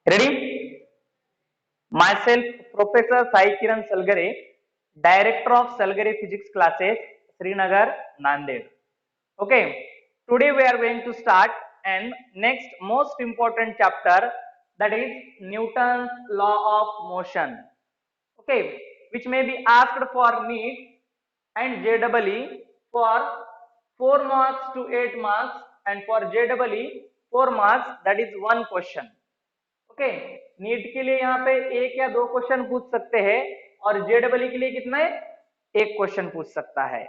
Ready? Myself, Professor Sai Kiran Salgare, Director of Salgare Physics Classes, Srinagar, Nanded. Okay, today we are going to start and next most important chapter, that is Newton's law of motion. Okay, which may be asked for NEET and JEE for 4 marks to 8 marks, and for JEE 4 marks, that is one question. Okay, NEET के लिए यहाँ पे एक या दो question पूछ सकते हैं और जेडबलई के लिए कितने, एक क्वेश्चन पूछ सकता है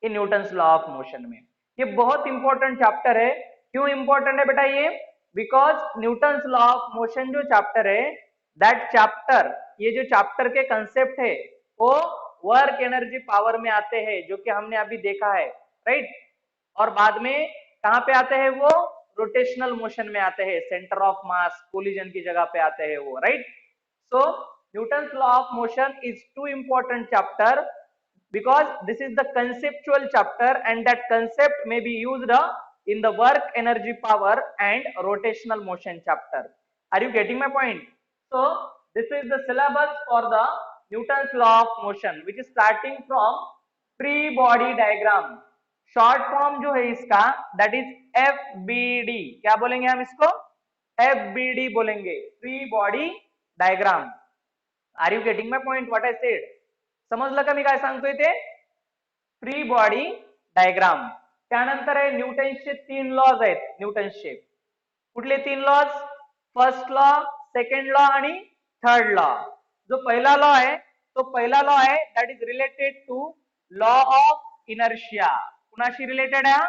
in Newton's law of motion में। ये बहुत इंपॉर्टेंट चैप्टर है। क्यों इंपॉर्टेंट है बेटा ये? Because Newton's law of motion जो चैप्टर है, दैट चैप्टर, ये जो चैप्टर के कंसेप्ट है वो वर्क एनर्जी पावर में आते हैं, जो कि हमने अभी देखा है, राइट। और बाद में कहां पे आते हैं वो? रोटेशनल मोशन में आते हैं, सेंटर ऑफ मास कोलिजन की जगह पे आते हैं वो, right. So Newton's law of motion is two important chapter because this is the conceptual chapter and that concept may be used in the work energy power and rotational motion chapter. Are you getting my point? So this is the syllabus for the Newton's law of motion, which is starting from free body diagram. Short form जो है इसका, that is FBD। क्या बोलेंगे हम इसको? FBD बोलेंगे, free body diagram. Are you getting my point what I said? समजलं का मी काय सांगतोय ते? Free body diagram. त्यानंतर आहे न्यूटन्सचे 3 लॉज आहेत, न्यूटन्सचे कुठले 3 laws? First law, second law आणि थर्ड लॉ। जो पहिला लॉ आहे तो पहिला लॉ आहे that is related to law of inertia. कुणाशी रिलेटेड आहे?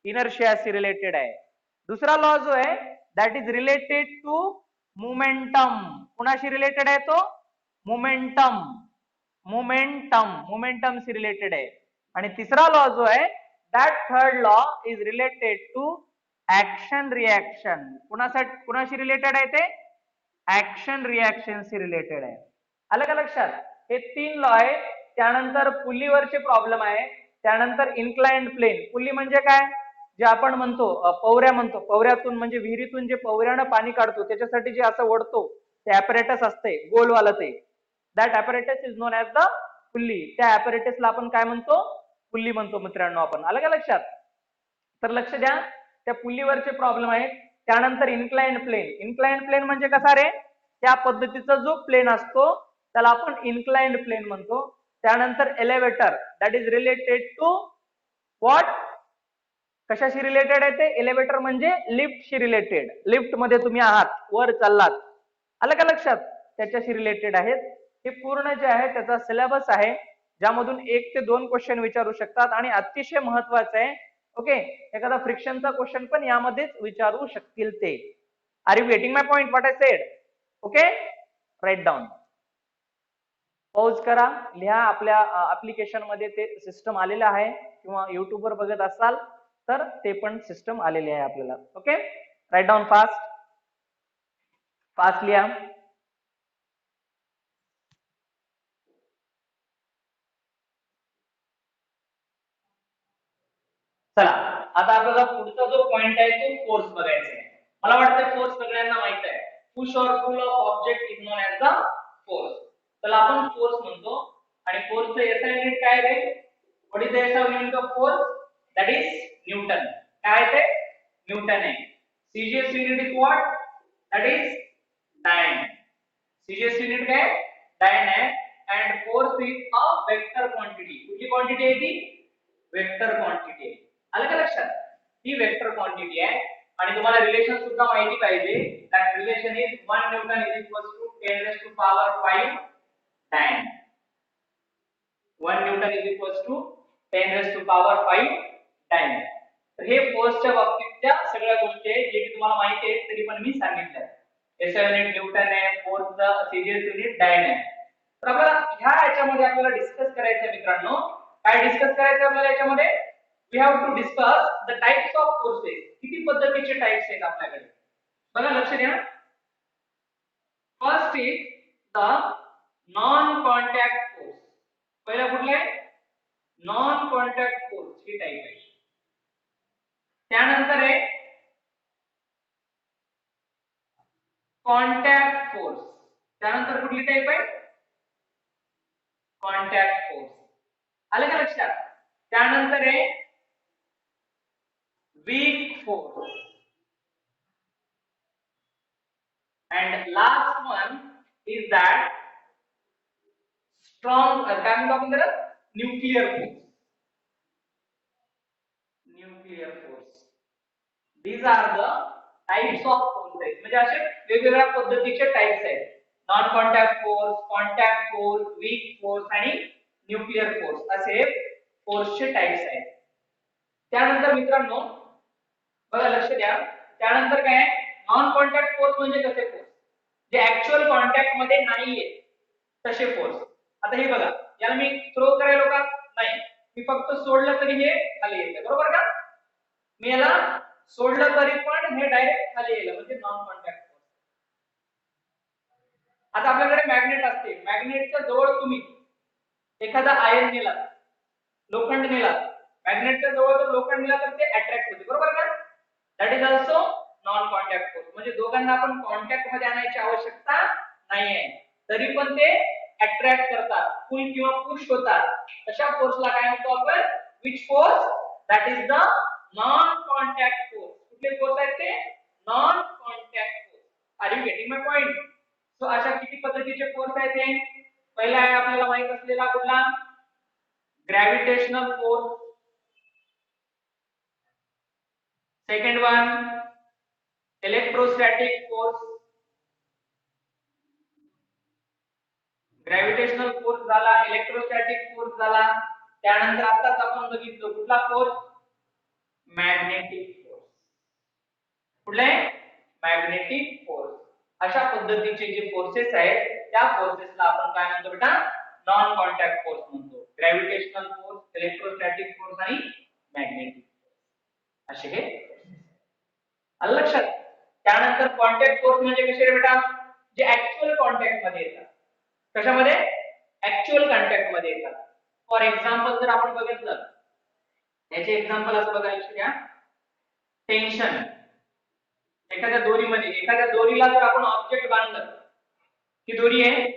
इनर्शियाशी रिलेटेड आहे। दूसरा लॉ जो आहे that is related to momentum. कुणाशी रिलेटेड आहे तो? मोमेंटम, मोमेंटम, मोमेंटम से रिलेटेड है। आणि तिसरा लॉ जो है that third law is related to action reaction. कुणाशी रिलेटेड आहे ते? ऍक्शन रिएक्शन से रिलेटेड आहे। आलं का लक्षात? हे 3 लॉ आहे। त्यानंतर पुल्लीवरचे प्रॉब्लेम आहे, त्यानंतर इन्क्लाइन्ड प्लेन। पुल्ली म्हणजे काय? जे आपण म्हणतो पवऱ्या म्हणतो, पवऱ्यातून म्हणजे विहिरीतून जे पवऱ्यानं पाणी काढतो त्याच्यासाठी जे असं ओढतो ते ॲपरेटस असते गोलवालं ते, that apparatus is known as the pulley. त्या ॲपरेटसला आपण काय म्हणतो? पुल्ली म्हणतो मित्रांनो आपण। आलं का लक्षात? तर लक्ष द्या, त्या पुल्लीवरचे प्रॉब्लेम आहेत। त्यानंतर इन्क्लाइन्ड प्लेन। इन्क्लाइन्ड प्लेन म्हणजे कसा रे? त्या पद्धतीचा जो प्लेन असतो त्याला आपण इन्क्लाइन्ड प्लेन म्हणतो। त्यानंतर elevator, that is related to what? कशाशी रिलेटेड आहे ते? एलिव्हेटर म्हणजे लिफ्टशी रिलेटेड। लिफ्ट मध्ये तुम्ही आहात, वर चाललात, आलं का लक्षात? त्याच्याशी रिलेटेड आहेत। हे पूर्ण जे आहे त्याचा सिलेबस आहे, ज्यामधून 1 ते 2 क्वेश्चन विचारू शकतात आणि अतिशय महत्वाचं आहे, ओके, एखादा फ्रिक्शनचा क्वेश्चन पण यामध्येच विचारू शकतील ते। Are you getting my point what I said? Okay, write down, pause करा, लिहा। आपल्या ऍप्लिकेशन मध्ये ते सिस्टम आलेलं आहे, किंवा युट्यूब वर बघत असाल तर ते पण सिस्टम आलेली आहे आपल्याला। Okay, write down fast, fast लिहा। चला, आता आपल्याला पुढचा जो पॉइंट आहे तो फोर्स बघायचा आहे। मला वाटतं फोर्स सगळ्यांना माहित आहे, पुश और pull of object is known as the force. चला आपण फोर्स म्हणतो, आणि फोर्सचं एसआय युनिट काय रे? What is the SI unit of force? That is newton. काय ते? न्यूटन आहे। CGS unit is what? That is dyne. CGS unit काय? डायन आहे। And force is a vector quantity. कुठली क्वांटिटी आहे ती? वेक्टर क्वांटिटी आहे। आलं का लक्षात? ही वेक्टर क्वांटिटी आहे। आणि तुम्हाला रिलेशन सुद्धा माहिती पाहिजे, that relation is 1 newton is equals to 10 raise to power 5 dyne. 1 newton is equals to 10 raise to power 5 dyne. तर हे फोर्सच्या बाबतीतल्या सगळ्या गोष्टी आहेत, जे की तुम्हाला माहिती आहे तरी पण मी सांगितलं। एसआय युनिट न्यूटन आहे, फोर्सचा सीजीएस युनिट डायन आहे। तर आपल्याला ह्या याच्यामध्ये आपल्याला डिस्कस करायचं आहे मित्रांनो। काय डिस्कस करायचं आपल्याला याच्यामध्ये? we have to discuss the types of forces। किती पद्धतीचे टाइप्स आहेत आपल्याकडे? बघा लक्ष द्या। First is the non contact force. पहिला कुठला आहे? नॉन कॉन्टॅक्ट फोर्स ही टाइप आहे। त्यानंतर आहे कॉन्टॅक्ट फोर्स, त्यानंतर कुठली टाईप आहे कॉन्टॅक्ट फोर्स, आलं का लक्षात. त्यानंतर आहे weak force and last one is that strong काय म्हणतो आपण त्याला nuclear force. Nuclear force, these are the types of forces. म्हणजे असे वेगवेगळ्या पद्धतीचे टाइप्स आहेत. Non contact force, contact force, weak force आणि न्यूक्लिअर फोर्स असे फोर्सचे टाइप्स आहेत. त्यानंतर मित्रांनो बघा लक्ष द्या, त्यानंतर काय नॉन कॉन्टॅक्ट फोर्स म्हणजे कसे फोर्स जे ऍक्च्युअल कॉन्टॅक्ट मध्ये नाहीये तसे फोर्स. आता हे बघा, याला मी थ्रो करायलो का नाही, मी फक्त सोडलं तरी हे खाली येते, बरोबर का. मी याला सोडलं तरी पण हे डायरेक्ट खाली येईल, म्हणजे नॉन कॉन्टॅक्ट फोर्स. आता आपल्याकडे मॅग्नेट असते, मॅग्नेटच्या जवळ तुम्ही एखादा आयर्न नेला, लोखंड नेला, मॅग्नेटच्या जवळ जर लोखंड नेला तर ते अट्रॅक्ट होते, बरोबर का. That is also non contact force. म्हणजे दोघांना आपण कॉन्टॅक्ट मध्ये आणायची आवश्यकता नाहीये, तरी पण ते अट्रॅक्ट करतात, पुल किंवा पुश होतात. तशा फोर्सला काय म्हणतो आपण, which force, that is the non contact force. कुठले फोर्स आहेत ते non contact force. Are you getting my point. So अशा किती पद्धतीचे फोर्स आहेत ते. पहिला आहे आपल्याला माहित असलेला कुठला, gravitational force. Second one electrostatic force. Gravitational force झाला, इलेक्ट्रोस्टॅटिक फोर्स झाला. त्यानंतर आताच आपण बघितलं कुठला फोर्स, मॅग्नेटिक फोर्स. कुठला आहे मॅग्नेटिक फोर्स. अशा पद्धतीचे जे फोर्सेस आहेत त्या फोर्सेसला आपण काय म्हणतो बेटा, नॉन कॉन्टॅक्ट फोर्स म्हणतो. ग्रॅव्हिटेशनल फोर्स, इलेक्ट्रोस्टॅटिक फोर्स आणि मॅग्नेटिक फोर्स असे हे आलं लक्षात. त्यानंतर कॉन्टॅक्ट फोर्स म्हणजे कसे बेटा, जे ऍक्च्युअल कॉन्टॅक्ट मध्ये येतात. कशामध्ये, ऍक्च्युअल कॉन्टॅक्ट मध्ये येतात. फॉर एक्झाम्पल जर आपण बघितलं, याचे एक्झाम्पल असं बघायचं घ्या, टेन्शन. एखाद्या दोरीमध्ये, एखाद्या दोरीला जर आपण ऑब्जेक्ट बांधलं, ही दोरी आहे,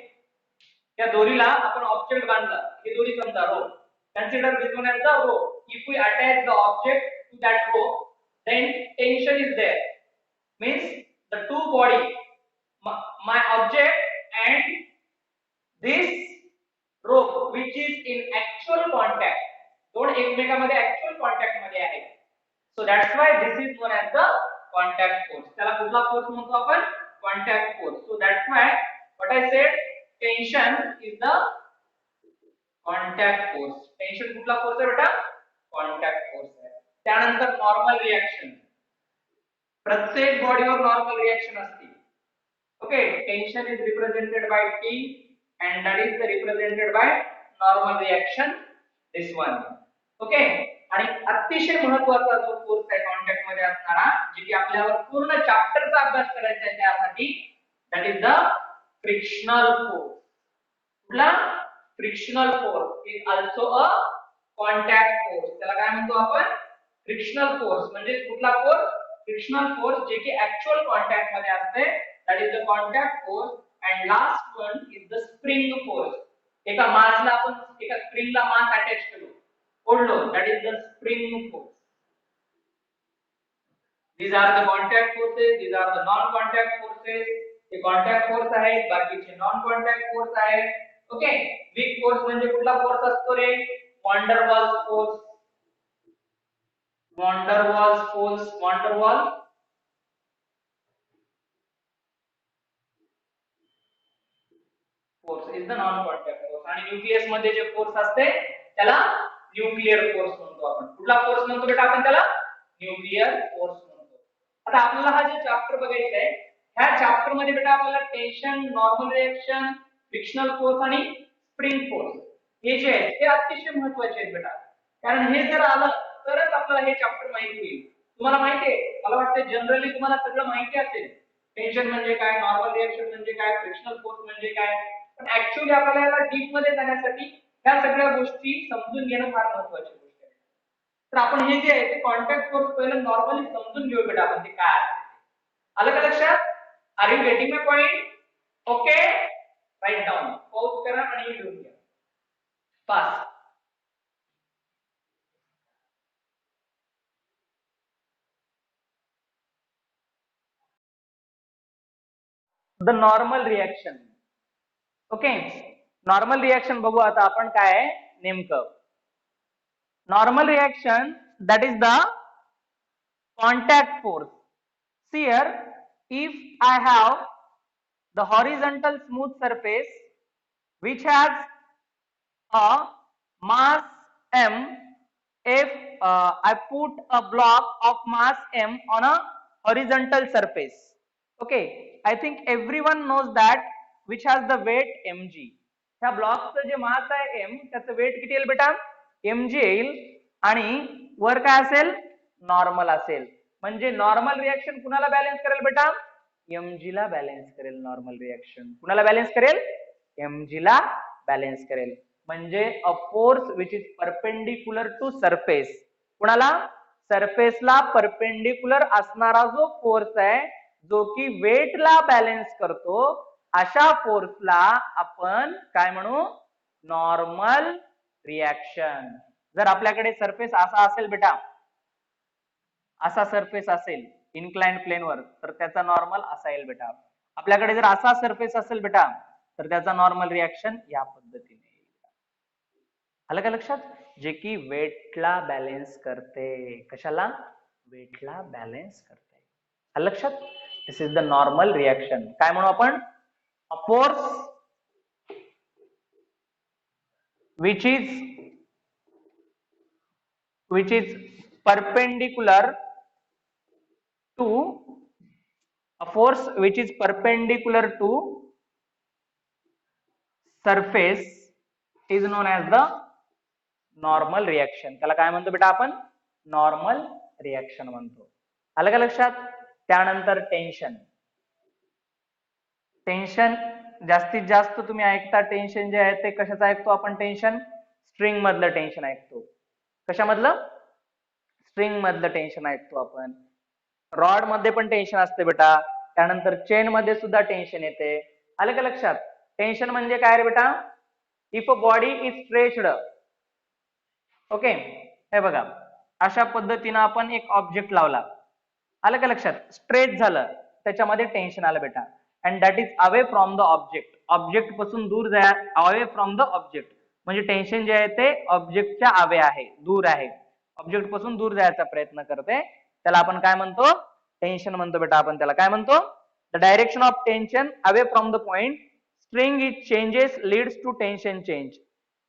त्या दोरीला आपण ऑब्जेक्ट बांधला, ही दोरी समजा row, consider this one as the rope. If we attach the object to that rope, then tension is there, means the two body, my object and this rope which is in actual contact, दोन एकमेकांमध्ये actual contact मध्ये आहेत. So that's why this is known as the contact force. त्याला कुठला force म्हणतो आपण, contact force. So that's why what I said, tension is the contact force. Tension कुठला force आहे बेटा, कॉन्टॅक्ट फोर्स आहे. त्यानंतर नॉर्मल रिएक्शन. प्रत्येक बॉडीवर नॉर्मल रिएक्शन असते. Okay, tension is represented by T and that is represented by normal reaction, this one. Okay, आणि अतिशय महत्त्वाचा जो फोर्स आहे कॉन्टॅक्ट मध्ये असणारा, जे की आपल्यावर पूर्ण चॅप्टरचा अभ्यास करायचा आहे त्यासाठी, that is the frictional force. कुठला, frictional force is also a contact force. त्याला काय म्हणतो आपण, फ्रिक्शनल फोर्स. म्हणजे कुठला फोर्स, फ्रिक्शनल फोर्स, जे की ऍक्च्युअल कॉन्टॅक्ट मध्ये असते, that is the contact force. And last one is the spring force. एका मासला आपण, एका स्प्रिंगला मास अटॅच केलो, ओढलो, that is the spring force. these are the contact forces, these are the non contact forces. हे कॉन्टॅक्ट फोर्स आहेत, बाकीचे नॉन कॉन्टॅक्ट फोर्स आहेत. ओके, वीक फोर्स म्हणजे कुठला फोर्स असतो रे, van der Waals force. Van der Waals force, van der Waal force is the non contact force. आणि nucleus मध्ये जे फोर्स असते त्याला न्यूक्लिअर फोर्स म्हणतो आपण. कुठला फोर्स म्हणतो बेटा आपण त्याला, न्यूक्लिअर फोर्स म्हणतो. आता आपल्याला हा जे चॅप्टर बघायचा आहे, ह्या चॅप्टर मध्ये बेटा आपल्याला tension, normal reaction, frictional force आणि स्प्रिंग फोर्स हे जे आहेत ते अतिशय महत्त्वाचे आहेत बेटा. कारण हे जर आलं तरच आपल्याला हे चॅप्टर माहिती होईल. तुम्हाला माहिती आहे, मला वाटतं जनरली तुम्हाला सगळं माहिती असेल, टेन्शन म्हणजे काय, नॉर्मल रिएक्शन म्हणजे काय, फ्रिक्शनल फोर्स म्हणजे काय. पण ऍक्च्युअली आपल्याला याला डीप मध्ये जाण्यासाठी ह्या सगळ्या गोष्टी समजून घेणं फार महत्त्वाची गोष्ट आहे. तर आपण हे जे आहे ते कॉन्टॅक्ट फोर्स पहिलं नॉर्मली समजून घेऊ बेटा आपण ते काय असते. आलं का लक्षात. Are you getting my point? Okay, write down, pause करा आणि लिहून घ्या fast. The normal reaction. Okay, normal reaction बघू आता आपण काय आहे नेमकं. Normal reaction that is the contact force. See here, if I have the horizontal smooth surface which has a mass m, if I put a block of mass m on a horizontal surface, okay, I think everyone knows that which has the weight mg. ह्या ब्लॉकचं जे मास आहे m, त्याचं weight किती येईल बेटा? mg येईल. आणि वर काय असेल? नॉर्मल असेल. म्हणजे नॉर्मल रिएक्शन कुणाला बॅलन्स करेल बेटा? mg ला बॅलन्स करेल. नॉर्मल रिएक्शन कुणाला बॅलन्स करेल? mg ला बॅलन्स करेल. म्हणजे a force which is perpendicular to surface. कुणाला? सरफेसला परपेंडिक्युलर असणारा जो फोर्स आहे, जो की वेटला बॅलन्स करतो, अशा फोर्सला आपण काय म्हणू? Normal reaction. जर आपल्याकडे सरफेस असा असेल बेटा, असा सरफेस असेल इन्क्लाइंड प्लेनवर, तर त्याचा नॉर्मल असा येईल बेटा. आपल्याकडे जर असा सरफेस असेल बेटा, तर त्याचा नॉर्मल रिएक्शन या पद्धतीने येईल. आलं का लक्षात? जे की वेटला बॅलन्स करते. कशाला? वेटला बॅलन्स करते. आलं लक्षात? दिस इज द नॉर्मल रिएक्शन. काय म्हणू आपण? A force which is perpendicular to a force which is perpendicular to surface is known as the normal reaction. त्याला काय म्हणतो बेटा आपण? नॉर्मल रिएक्शन म्हणतो. आलं का लक्षात? त्यानंतर टेन्शन. टेन्शन जास्तीत जास्त तुम्ही ऐकता, टेन्शन जे आहे ते कशाचं ऐकतो आपण? टेन्शन स्ट्रिंग मधलं टेन्शन ऐकतो. कशामधलं? स्ट्रिंग मधलं टेन्शन ऐकतो आपण. रॉड मध्ये पण टेन्शन असते बेटा. त्यानंतर चेन मध्ये सुद्धा टेन्शन येते. आलं का लक्षात? टेन्शन म्हणजे काय रे बेटा? If a body is stretched, okay, हे बघा अशा पद्धतीनं आपण एक ऑब्जेक्ट लावला. आलं का लक्षात? स्ट्रेच झालं, त्याच्यामध्ये टेन्शन आलं बेटा. And that is away from the object. Object पासून दूर जाय, अवे फ्रॉम द ऑब्जेक्ट. म्हणजे टेन्शन जे आहे ते ऑब्जेक्टच्या अवे आहे, दूर आहे. ऑब्जेक्ट पासून दूर जायचा प्रयत्न करते, त्याला आपण काय म्हणतो? टेन्शन म्हणतो बेटा. आपण त्याला काय म्हणतो? The direction of tension away from the point string it changes leads to tension change.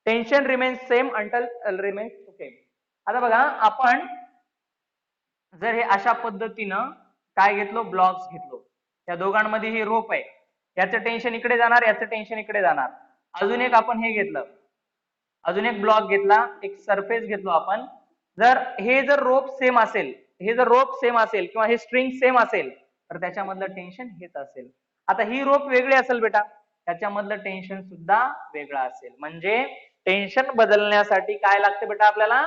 Tension remains same until remains. Okay, आता बघा आपण जर हे अशा पद्धतीनं काय घेतलो? ब्लॉक्स घेतलो. या दोघांमध्ये ही रोप आहे, याचं टेन्शन इकडे जाणार, याचं टेन्शन इकडे जाणार. अजून एक आपण हे घेतलं, अजून एक ब्लॉक घेतला, एक सरफेस घेतलो आपण. जर हे जर रोप सेम असेल, हे जर रोप सेम असेल किंवा हे स्ट्रिंग सेम असेल, तर त्याच्यामधलं टेन्शन हेच असेल. आता ही रोप वेगळी असेल बेटा, त्याच्यामधलं टेन्शन सुद्धा वेगळं असेल. म्हणजे टेन्शन बदलण्यासाठी काय लागते बेटा आपल्याला?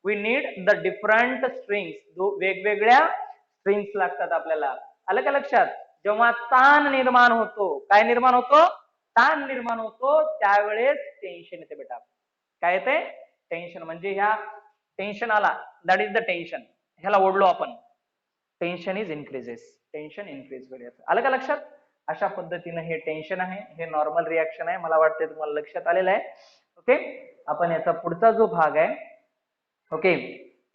We need the different strings. वेगवेगळ्या स्ट्रिंग्स लागतात आपल्याला. आलं का लक्षात? जेव्हा ताण निर्माण होतो, काय निर्माण होतो? ताण निर्माण होतो, त्यावेळेस टेन्शन येते बेटा. काय येते? टेन्शन. म्हणजे ह्या टेन्शन आला, दॅट इज द टेन्शन. ह्याला ओढलो आपण, tension is increases. Tension increase होईल. आलं का लक्षात? अशा पद्धतीने हे टेन्शन आहे, हे नॉर्मल रिएक्शन आहे. मला वाटतं तुम्हाला लक्षात आलेलं आहे. ओके, आपण याचा पुढचा जो भाग आहे, ओके,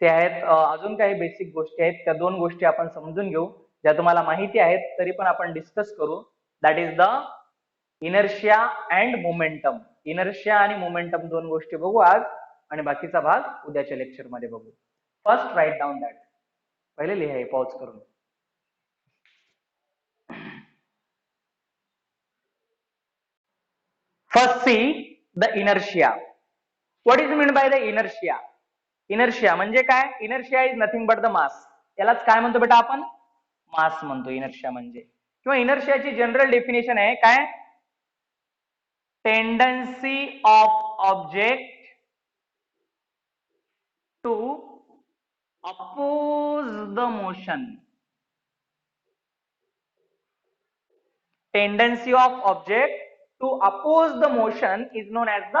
ते आहेत अजून काही बेसिक गोष्टी आहेत, त्या दोन गोष्टी आपण समजून घेऊ, ज्या तुम्हाला माहिती आहेत तरी पण आपण डिस्कस करू. That is the inertia and momentum. Inertia आणि मोमेंटम दोन गोष्टी बघू आज, आणि बाकीचा भाग उद्याच्या लेक्चर मध्ये बघू. First write down that. पहिले लिहा पॉज करून. First see the inertia. What is mean by the inertia? Inertia म्हणजे काय? Inertia is nothing but the mass. यालाच काय म्हणतो बेटा आपण? मास म्हणतो इनर्शिया म्हणजे. किंवा इनर्शियाची जनरल डेफिनेशन आहे काय? Tendency of object to oppose the motion. Tendency of object to oppose the motion is known as the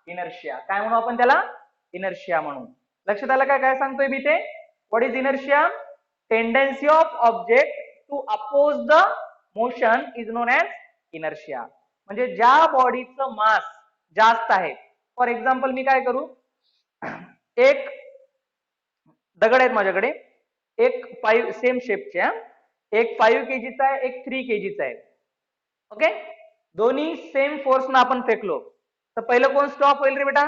inertia. काय म्हणू आपण त्याला? इनर्शिया म्हणू. लक्षात आलं काय काय सांगतोय मी ते? What is inertia? Tendency of object to oppose the motion is known as inertia. म्हणजे ज्या बॉडीचं मास जास्त आहे, फॉर एक्झाम्पल मी काय करू, एक दगड आहेत माझ्याकडे, एक 5 सेम शेपचे, एक 5 kgचा आहे, एक 3 kgचा आहे. ओके, दोन्ही सेम फोर्स ना आपण फेकलो तर पहिलं कोण स्टॉप होईल रे बेटा?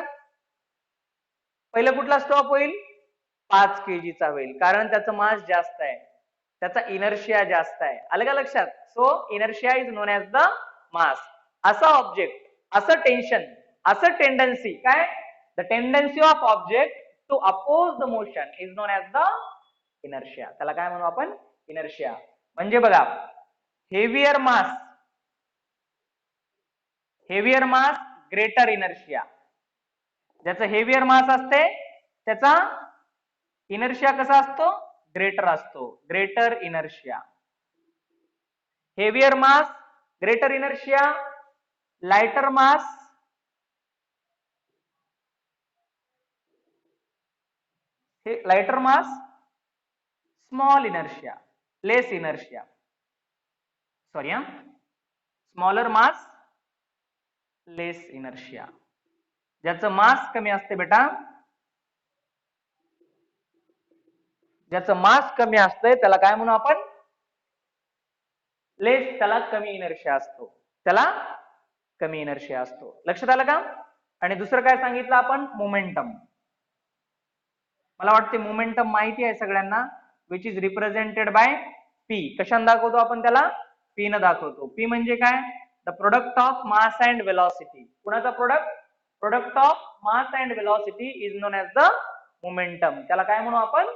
पहिलं कुठला स्टॉप होईल? 5 kgचा होईल, कारण त्याचं मास जास्त आहे, त्याचा इनर्शिया जास्त आहे. आलं का लक्षात? So inertia is known as the mass. असा ऑब्जेक्ट, असं टेन्शन, असं टेंडन्सी, काय? The tendency of object to oppose the motion is known as the inertia. त्याला काय म्हणू आपण? इनर्शिया. म्हणजे बघा, हेवियर मास ग्रेटर इनर्शिया. ज्याचं हेवियर मास असते त्याचा इनर्शिया कसा असतो? ग्रेटर असतो. Greater inertia. Heavier mass greater inertia, lighter mass small inertia, less inertia. Sorry smaller mass less inertia. ज्याचं मास कमी असते बेटा, ज्याचं मास कमी असतंय त्याला काय म्हणू आपण? लेस. त्याला कमी इनर्शिया असतो, त्याला कमी इनर्शिया असतो. लक्षात आलं का? आणि दुसरं काय सांगितलं आपण? मोमेंटम. मला वाटते मोमेंटम माहिती आहे सगळ्यांना, which is represented by P. कशाने दाखवतो आपण त्याला? पी न दाखवतो. पी म्हणजे काय? The product of mass and velocity. कुणाचा product? Product of mass and velocity is known as the momentum. त्याला काय म्हणू आपण?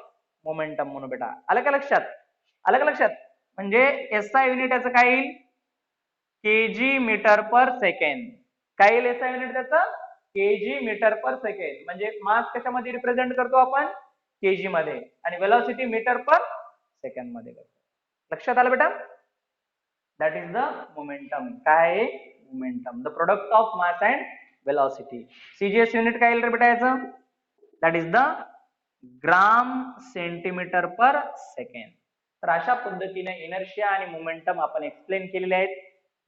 मोमेंटम म्हणू बेटा. आलं का लक्षात? आलं का लक्षात? म्हणजे एसआय युनिट याचं काय येईल? केजी मीटर पर सेकंड. काय येईल एसआय युनिट त्याचं? केजी मीटर पर सेकंड. म्हणजे मास कशामध्ये रिप्रेझेंट करतो आपण? केजी मध्ये, आणि वेलॉसिटी मीटर पर सेकंड मध्ये करतो. लक्षात आलं बेटा? That is the momentum. काय? Momentum, the product of mass and velocity. CGS unit काय येईल रे बेटा याचं? That is the gram centimetre per second. तर अशा पद्धतीने इनर्शिया आणि मोमेंटम आपण एक्सप्लेन केलेले आहेत.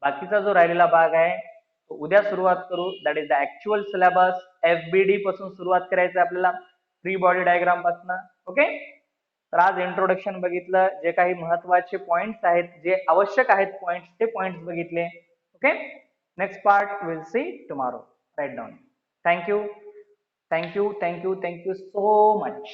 बाकीचा जो राहिलेला भाग आहे तो उद्या सुरुवात करू. That is the actual syllabus. FBD पासून सुरुवात करायचं आपल्याला, फ्री बॉडी डायग्राम पासून. ओके, तर आज इंट्रोडक्शन बघितलं, जे काही महत्वाचे पॉइंट्स आहेत, जे आवश्यक आहेत पॉइंट्स, ते पॉइंट्स बघितले. Okay, next part will see tomorrow. Write down. Thank you, thank you, thank you, thank you so much.